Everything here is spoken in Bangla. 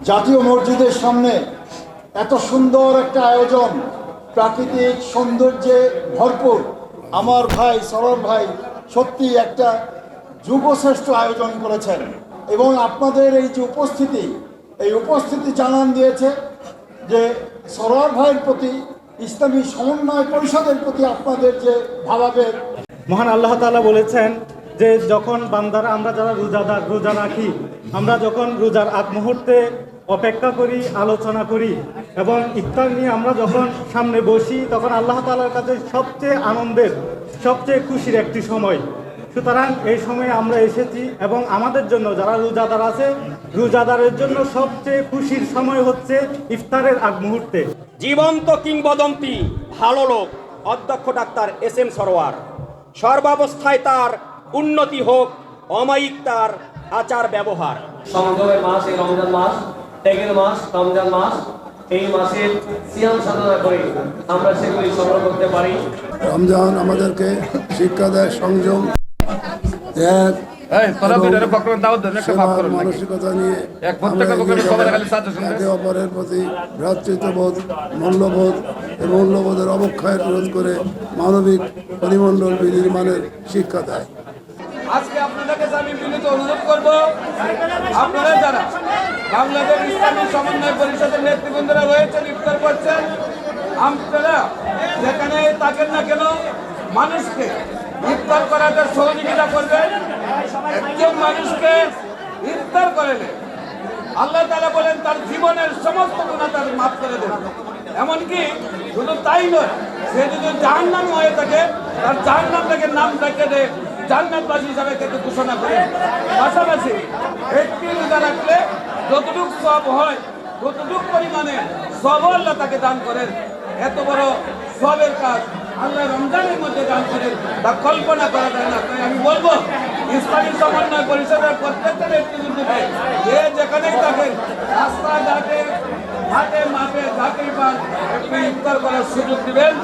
জাতীয় মসজিদের সামনে এত সুন্দর একটা আয়োজন, প্রাকৃতিক সৌন্দর্যে ভরপুর। আমার ভাই সরোর ভাই সত্যি একটা যুগশ্রেষ্ঠ আয়োজন করেছেন এবং আপনাদের এই যে উপস্থিতি জানান দিয়েছে যে সরোর ভাইয়ের প্রতি, ইসলামী সমন্বয় পরিষদের প্রতি আপনাদের যে ভাবাবেগ। মহান আল্লাহ তাআলা বলেছেন যে যখন বান্দারা, আমরা যারা রোজা রাখি, আমরা যখন রোজার আগ মুহূর্তে অপেক্ষা করি, আলোচনা করি এবং ইফতার নিয়ে আমরা যখন সামনে বসি, তখন আল্লাহ তাআলার কাছে সবচেয়ে আনন্দের, সবচেয়ে খুশির একটি সময়। সুতরাং এই সময়ে আমরা এসেছি এবং আমাদের জন্য যারা রোজাদার আছে, রোজাদারের জন্য সবচেয়ে খুশির সময় হচ্ছে ইফতারের আগ মুহূর্তে। জীবন্ত কিংবদন্তি ভালো লোক অধ্যক্ষ ডাক্তার এস.এম. সরোয়ার। সর্বাবস্থায় তার উন্নতি হোক, অমায়িক তার আচার ব্যবহার। সংযমের মাস এই রমজান মাস, ত্যাগের মাস রমজান মাস। এই মাসের সিয়াম সাধনা করে আমরা সেগুলি সংগ্রহ করতে পারি। রমজান আমাদেরকে শিক্ষা দেয় সংযম, ত্যাগ, মানসিকতা নিয়ে একে অপরের প্রতি ভ্রাতৃত্ববোধ, মূল্যবোধ এবং মূল্যবোধের অবক্ষয় রোধ করে মানবিক পরিমণ্ডল বিনির্মাণের শিক্ষা দেয়। আজকে আপনাদের কাছে আমি বিনীত অনুরোধ করব, আপনারা যারা বাংলাদেশ ইসলামী সমন্বয় পরিষদের নেতৃবৃন্দরা রয়েছেন, ইফতার করছেন, আপনারা যেখানে থাকেন না কেন মানুষকে ইফতার করাতে সহযোগিতা করবেন। একজন মানুষকে ইফতার করলে আল্লাহ তাআলা বলেন তার জীবনের সমস্ত গুনাহ তার মাফ করে দেবেন। এমনকি শুধু তাই নয়, সে যদি জাহান্নামী হয়ে থাকে তার জাহান্নাম থেকে নাম রেখে দেয়, জান্নাতবাসী হিসাবে তাকে ঘোষণা করে। পাশাপাশি একটি রোজা রাখলে যতটুকু সওয়াব হয় ততটুকু পরিমাণে সওয়াব আল্লাহ তাকে দান করেন। এত বড় সওয়াবের কাজ আল্লাহ রমজানের মধ্যে দান করেন, তা কল্পনা করা যায় না। তাই আমি বলবো ইসলামী সমন্বয় পরিষদের প্রত্যেকটা নেতৃবৃন্দকে, যে যেখানেই থাকেন, রাস্তায় ঘাটে, হাটে মাঠে যাকেই পান, একটু ইফতার করার সুযোগ দিবেন।